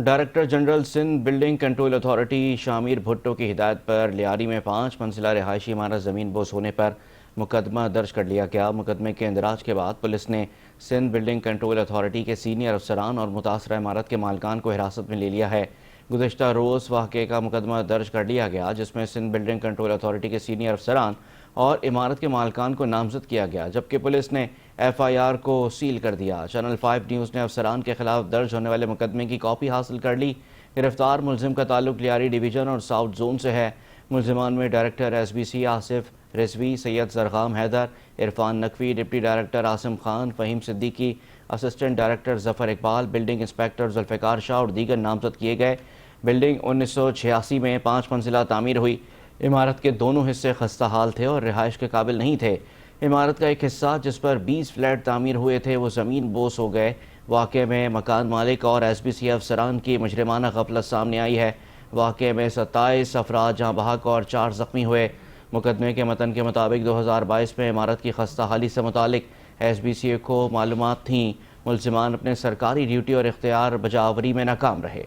Director general Sindh building control authority Shamir Bhutto کی ہدایت پر لیاری میں 5 منزلہ رہائشی عمارت زمین بوس ہونے پر مقدمہ درج کر لیا گیا۔ مقدمے کے اندراج کے بعد پولیس نے سندھ بلڈنگ کنٹرول اتھارٹی کے سینئر افسران اور متاثرہ عمارت کے مالکان کو حراست میں لے لیا ہے۔ گزشتہ روز واقعے کا مقدمہ درج کر لیا گیا، جس میں سندھ بلڈنگ کنٹرول اتھارٹی کے سینئر افسران اور عمارت کے مالکان کو نامزد کیا گیا، جبکہ پولیس نے ایف آئی آر کو سیل کر دیا۔ چینل 5 نیوز نے افسران کے خلاف درج ہونے والے مقدمے کی کاپی حاصل کر لی۔ گرفتار ملزم کا تعلق لیاری ڈویژن اور ساؤتھ زون سے ہے۔ ملزمان میں director S B C Asif Rizvi, Syed Zargham Haider, Irfan Naqvi, deputy director Asim Khan, Faheem Siddiqui, assistant director Zafar Iqbal, building inspector Zulfiqar Shah اور دیگر نامزد کیے گئے۔ بلڈنگ 1986 میں 5 منزلہ تعمیر ہوئی۔ عمارت کے دونوں حصے خستہ حال تھے اور رہائش کے قابل نہیں تھے۔ عمارت کا ایک حصہ جس پر 20 فلیٹ تعمیر ہوئے تھے وہ زمین بوس ہو گئے۔ واقعے میں مکان مالک اور ایس بی سی افسران کی مجرمانہ غفلت سامنے آئی ہے۔ واقعے میں 27 افراد جاں بحق اور 4 زخمی ہوئے۔ مقدمے کے متن کے مطابق 2022 میں عمارت کی خستہ حالی سے متعلق ایس بی سی کو معلومات تھیں۔ ملزمان اپنے سرکاری ڈیوٹی اور اختیار بجاوری میں ناکام رہے۔